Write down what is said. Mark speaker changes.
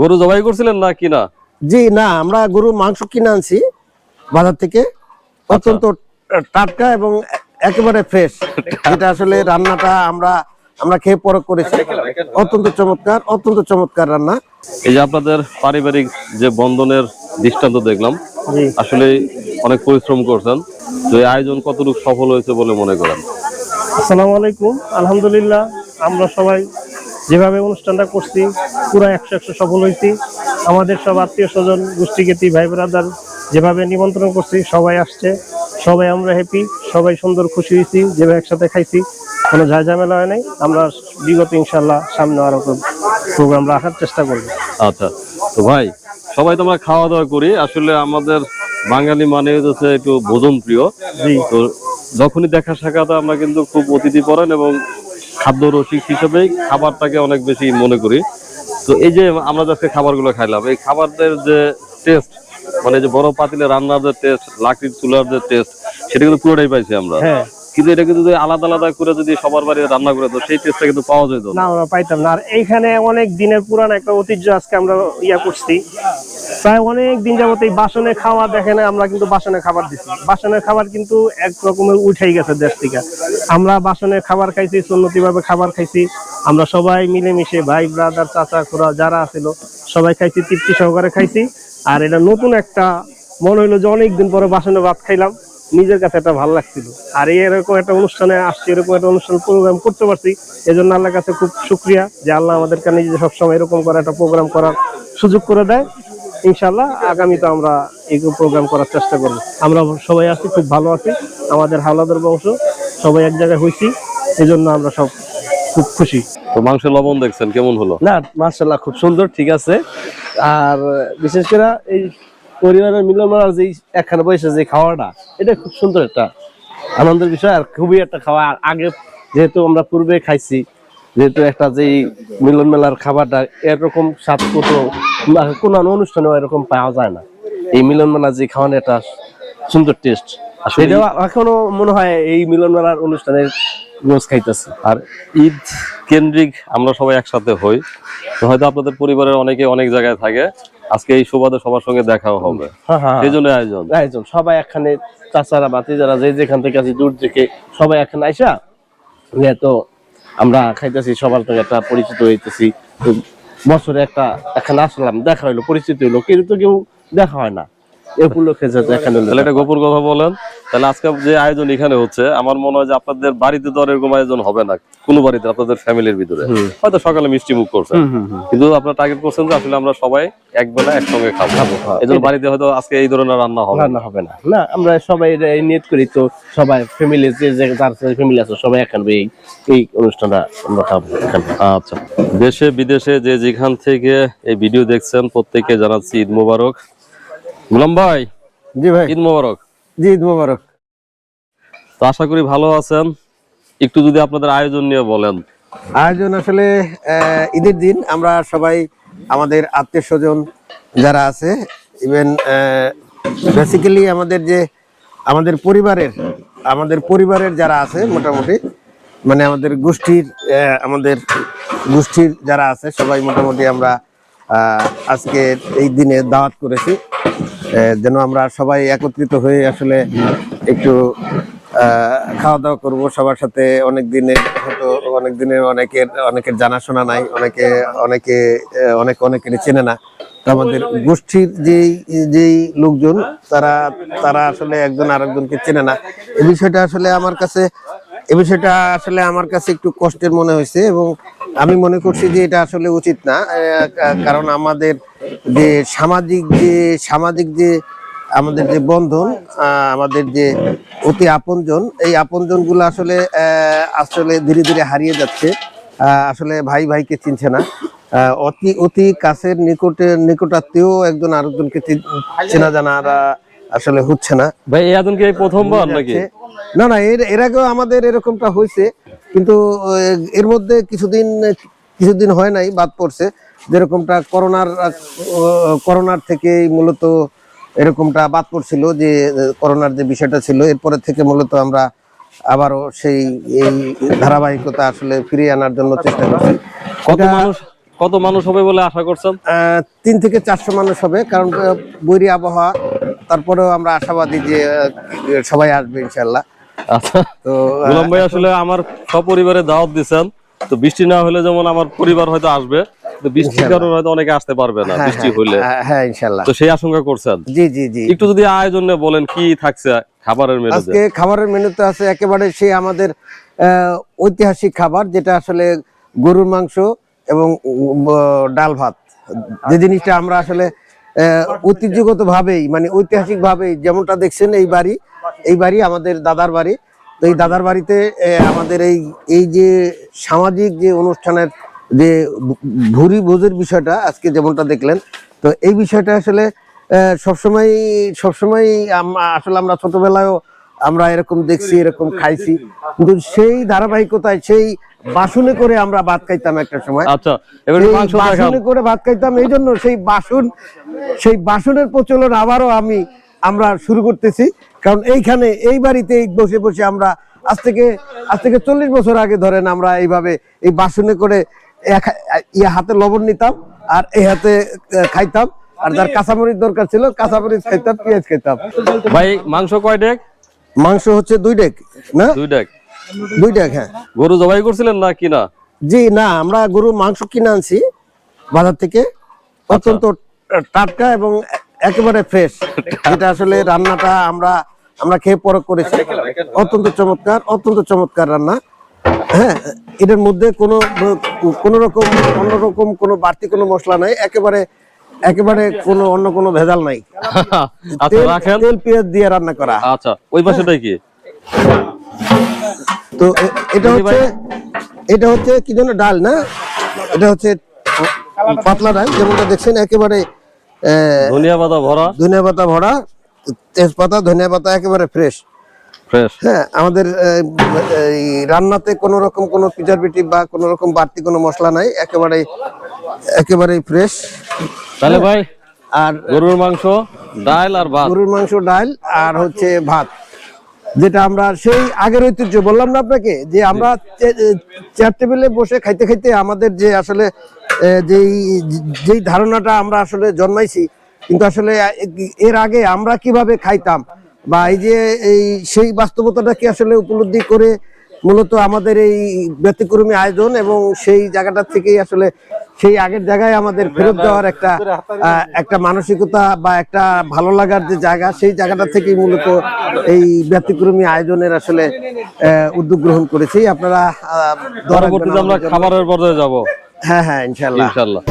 Speaker 1: গরু জবাই করছিলেন না কিনা?
Speaker 2: জি না, আমরা গরুর মাংস কিনে আনছি বাজার থেকে, অত্যন্ত টাটকা এবং একেবারে ফ্রেশ। যেটা আসলে রান্নাটা আমরা খেয়ে পরখ করেছি, অত্যন্ত চমৎকার রান্না।
Speaker 1: এই যে আপনাদের পারিবারিক যে বন্ধনের দৃষ্টান্ত দেখলাম, আসলে অনেক পরিশ্রম করছেন, তো এই আয়োজন কতটুকু সফল হয়েছে বলে মনে করেন?
Speaker 3: আসসালামু আলাইকুম, আলহামদুলিল্লাহ আমরা সবাই যেভাবে অনুষ্ঠানটা করছি পুরো 100 সফল হয়েছি। আমাদের সব আত্মীয় স্বজন, গোষ্ঠীগীতি, ভাই ব্রাদার যেভাবে নিমন্ত্রণ করছি সবাই আসছে, সবাই আমরা হ্যাপি, সবাই সুন্দর খুশি হয়েছি। যেভাবে একসাথে খাইছি, কোনো ঝামেলা হয় নাই। আমরা বিগত ইনশাল্লাহ সামনে আরো প্রোগ্রাম রাখার চেষ্টা করবো।
Speaker 1: আচ্ছা, তো ভাই সবাই তো আমরা খাওয়া দাওয়া করি, আসলে আমাদের বাঙালি মানে হচ্ছে একটু ভোজন প্রিয়। তো যখনই দেখা সাক্ষাৎ আমরা কিন্তু খুব অতিথি পরায়ণ এবং খাদ্য রসিক হিসেবেই খাবারটাকে অনেক বেশি মনে করি। তো এই যে আমরা আজকে খাবারগুলো খাইলাম, এই খাবারদের যে টেস্ট, মানে যে বড় পাতিলে রান্নার যে টেস্ট, লাকড়ির চুলার যে টেস্ট, সেটা কিন্তু পুরোটাই পাইছি আমরা। কিন্তু এটা কিন্তু আলাদা আলাদা করে যদি সবার বাড়ি রান্না করে, তো সেই টেস্টটা কিন্তু পাওয়া যেত
Speaker 3: না, আমরা পাইতাম না। আর এইখানে অনেক দিনের পুরান একটা ঐতিহ্য আজকে আমরা করছি, প্রায় অনেক দিন যাবত এই বাসনে খাওয়া দেখেন। আমরা কিন্তু বাসনে খাবার দিচ্ছি, বাসনের খাবার কিন্তু এক রকমের উঠেই গেছে দেশ থেকে। আমরা বাসনের খাবার খাইছি, সুন্নতি ভাবে খাবার খাইছি, আমরা সবাই মিলেমিশে ভাই ব্রাদার চাচা খুড়া যারা আছিল সবাই খাইছি, তৃপ্তি সহকারে খাইছি। আর এটা নতুন একটা মনে হইলো যে অনেকদিন পরে বাসনে ভাত খাইলাম, নিজের কাছে একটা ভালো লাগছিল। আর এরকম একটা অনুষ্ঠানে আসছি, এরকম একটা অনুষ্ঠান প্রোগ্রাম করতে পারছি, এই জন্য আল্লাহর কাছে খুব শুকরিয়া যে আল্লাহ আমাদেরকে নিজে সবসময় এরকম করে একটা প্রোগ্রাম করার সুযোগ করে দেয়। ইনশাল্লাহ আগামীতে আমরা এই প্রোগ্রাম করার চেষ্টা করবো। আমরা সবাই আছি, খুব ভালো আছি, আমাদের হাওলাদার বংশ সবাই এক জায়গায় হয়েছি, এই জন্য আমরা সব খুব খুশি।
Speaker 1: তো মাংসের লবণ দেখছেন কেমন হলো?
Speaker 4: না মাশাআল্লাহ খুব সুন্দর, ঠিক আছে। আর বিশেষ করে এই পরিবারের মিলন মেলার যে একখানে বসে যে খাওয়াটা, এটা খুব সুন্দর একটা আনন্দের বিষয়। আর খুবই একটা খাওয়া, আগে যেহেতু আমরা পূর্বে খাইছি, যেহেতু একটা যে মিলন মেলার খাবারটা এরকম স্বাদ কোনো অনুষ্ঠানে এরকম পাওয়া যায় না। এই মিলন মেলা যে খাওয়ানো একটা সুন্দর টেস্ট, সেটা এখনো মনে হয় এই মিলন মেলার অনুষ্ঠানের রোজ খাইতেছি।
Speaker 1: আর ঈদ কেন্দ্রিক আমরা সবাই একসাথে হই, তো হয়তো আপনাদের পরিবারের অনেকে অনেক জায়গায় থাকে, আজকে এই সুবাদে সবার সঙ্গে দেখাও হবে, সেই জন্য আয়োজন।
Speaker 4: সবাই এখানে চাচারা বাতিজারা যে যেখান থেকে আছে দূর থেকে সবাই এখানে আইসা যেহেতু আমরা খাইতেছি, সবার সঙ্গে একটা পরিচিত হইতেছি। বছরে এখানে আসলাম, দেখা হইলো, পরিচিত হইলো, কিন্তু কেউ দেখা হয় না।
Speaker 1: গোপন কথা বলেন, তাহলে আজকে যে আয়োজন এখানে হচ্ছে, আমার মনে হয় যে আপনাদের বাড়িতে তো এরকম আয়োজন হবে না, কোন বাড়িতে আপনাদের ফ্যামিলির ভিতরে হয়তো সকালে মিষ্টি মুখ করছেন, কিন্তু আপনারা টার্গেট করছেন যে আসলে আমরা সবাই একবেলা একসঙ্গে খাবো। এই জন্য বাড়িতে হয়তো আজকে এই ধরনের রান্না হবে না।
Speaker 4: না, আমরা সবাই নিয়ত করি, তো সবাই ফ্যামিলি যে যার ফ্যামিলি আছে সবাই এখানে এই অনুষ্ঠানটা আমরা খাবো।
Speaker 1: আচ্ছা, দেশে বিদেশে যে যেখান থেকে এই ভিডিও দেখছেন প্রত্যেককে জানাচ্ছি ঈদ মোবারক। গোলাম ভাই,
Speaker 2: জি ভাই,
Speaker 1: ঈদ মোবারক।
Speaker 2: জি ঈদ মোবারক।
Speaker 1: তো আশা করি ভালো আছেন, একটু যদি আপনাদের আয়োজন নিয়ে বলেন।
Speaker 2: আয়োজন আসলে ঈদের দিন আমরা সবাই আমাদের আত্মীয় স্বজন যারা আছে, ইভেন বেসিক্যালি আমাদের পরিবারের যারা আছে, মোটামুটি মানে আমাদের গোষ্ঠীর যারা আছে সবাই মোটামুটি আমরা আজকে এই দিনে দাওয়াত করেছি, যেন আমরা সবাই একত্রিত হয়ে আসলে একটু খাওয়া দাওয়া করবো সবার সাথে। অনেকের জানাশোনা নাই, অনেকেরই চেনে না। তো আমাদের গোষ্ঠীর যেই লোকজন তারা আসলে একজন আরেকজনকে চেনে না। এই বিষয়টা আসলে আমার কাছে একটু কষ্টের মনে হয়েছে, এবং আমি মনে করছি যে এটা আসলে উচিত না। কারণ আমাদের যে সামাজিক যে আমাদের যে বন্ধন, আমাদের যে অতি আপনজন, এই আপনজন গুলো আসলে ধীরে ধীরে হারিয়ে যাচ্ছে। আসলে ভাই ভাইকে চিনছে না, অতি কাছের নিকটাত্মীয় একজন আরেকজনকে চেনা জানা আসলে হচ্ছে না।
Speaker 1: ভাই এই আয়োজন কি প্রথমবার নাকি?
Speaker 2: না, এর আগেও আমাদের এরকমটা হয়েছে, কিন্তু এর মধ্যে কিছুদিন হয় নাই, বাদ পড়ছে। যেরকমটা করোনার থেকে মূলত এরকমটা বাদ পড়ছিল, যে করোনার যে বিষয়টা ছিল, এরপরে থেকে মূলত আমরা আবারও এই ধারাবাহিকতা আসলে ফিরিয়ে আনার জন্য চেষ্টা করছি।
Speaker 1: কত মানুষ হবে বলে আশা করছেন?
Speaker 2: 3 থেকে 400 মানুষ হবে, কারণ বৈরী আবহাওয়া, তারপরেও আমরা আশাবাদী যে সবাই আসবে ইনশাল্লাহ।
Speaker 1: আচ্ছা,
Speaker 2: তো
Speaker 1: গোলাম ভাই আসলে আমার সপরিবারে দাওয়াত দিচ্ছেন, তো বৃষ্টি না হলে যেমন আমার পরিবার হয়তো আসবে, তো বৃষ্টির কারণে হয়তো অনেকে আসতে পারবে না বৃষ্টি হলে,
Speaker 2: হ্যাঁ ইনশাল্লাহ।
Speaker 1: তো সেই আশঙ্কা করছেন?
Speaker 2: জি জি জি।
Speaker 1: একটু যদি আয়োজনে বলেন কি থাকছে খাবারের মেনুতে?
Speaker 2: আজকে খাবারের মেনুতে আছে একেবারে সেই আমাদের ঐতিহাসিক খাবার, যেটা আসলে গরুর মাংস এবং ডাল ভাত, যে জিনিসটা আমরা আসলে ঐতিহ্যগত ভাবেই, মানে ঐতিহাসিক ভাবেই, যেমনটা দেখছেন এই বাড়ি আমাদের দাদার বাড়ি। তো এই দাদার বাড়িতে আমাদের এই যে সামাজিক যে অনুষ্ঠানের যে ভুরি ভোজের বিষয়টা আজকে যেমনটা দেখলেন, তো এই বিষয়টা আসলে সবসময় আসলে আমরা ছোটবেলায়ও আমরা এরকম দেখছি, এরকম খাইছি, কিন্তু সেই ধারাবাহিকতায় সেই বাসনে করে আমরা ভাত খাইতাম একটা সময়।
Speaker 1: আচ্ছা, এবারে
Speaker 2: সেই
Speaker 1: মাংস দেখান।
Speaker 2: বাসনে করে ভাত খাইতাম, এই জন্য সেই বাসনের প্রচলন আবারও আমরা শুরু করতেছি, কারণ এইখানে এই বাড়িতে বসে বসে আমরা আজ থেকে 40 বছর আগে ধরেন আমরা এইভাবে এই বাসনে করে হাতে লবণ নিতাম আর এই হাতে খাইতাম, আর যার কাঁচামরিচ দরকার ছিল কাঁচামরিচ খাইতাম, পেঁয়াজ খাইতাম।
Speaker 1: ভাই মাংস কয় ডেক?
Speaker 2: মাংস হচ্ছে 2 ডেক। না
Speaker 1: 2 ডেক।
Speaker 2: 2 ডেক, হ্যাঁ।
Speaker 1: গরু জবাই করছিলেন না কিনা?
Speaker 2: জি না, আমরা গরুর মাংস কিনে আনছি বাজার থেকে, অত্যন্ত টাটকা এবং একেবারে ফ্রেশ, যেটা আসলে রান্নাটা আমরা খেয়ে পরখ করেছি, অত্যন্ত চমৎকার রান্না। হ্যাঁ, এটার মধ্যে কোনো রকম অন্যরকম কোনো বাড়তি কোনো মশলা নাই, একেবারে অন্য কোনো ভেজাল নাই।
Speaker 1: আচ্ছা রাখেন।
Speaker 2: তেল পেঁয়াজ দিয়ে রান্না করা।
Speaker 1: আচ্ছা, ওই পাশেটাই কি?
Speaker 2: তো এটা হচ্ছে কি যেন ডাল, না এটা হচ্ছে পাতলা ডাল, যেমনটা দেখছেন একেবারে
Speaker 1: ধনিয়া পাতা ভরা,
Speaker 2: তেজপাতা, ধনিয়া পাতা একেবারে ফ্রেশ। হ্যাঁ, আমাদের এই রান্নাতে কোনো রকম কোনো প্রিজারভেটিভ বা কোনো রকম বাড়তি কোনো মশলা নাই, একেবারে ফ্রেশ।
Speaker 1: তাহলে ভাই
Speaker 2: আর
Speaker 1: গরুর মাংস, ডাল আর ভাত।
Speaker 2: গরুর মাংস, ডাল আর হচ্ছে ভাত, যেটা আমরা সেই আগের ঐতিহ্য বললাম না আপনাকে, যে আমরা চেয়ার টেবিলে বসে খাইতে খাইতে আমাদের যে আসলে যেই ধারণাটা আমরা আসলে জন্মাইছি, কিন্তু আসলে এর আগে আমরা কিভাবে খাইতাম, বা সেই বাস্তবতাটাকে আসলে উপলব্ধি করে মূলত আমাদের এই ব্যতিক্রমী আয়োজন, এবং সেই জায়গাটা থেকেই আসলে সেই আগের জায়গায় আমাদের ফেরত যাওয়ার একটা মানসিকতা বা একটা ভালো লাগার যে জায়গা, সেই জায়গাটা থেকেই মূলত এই ব্যতিক্রমী আয়োজনের আসলে উদ্যোগ গ্রহণ করেছি। আপনারা
Speaker 1: পরবর্তীতে আমরা খাবারের পর্যায়ে যাব।
Speaker 2: হ্যাঁ ইনশাআল্লাহ।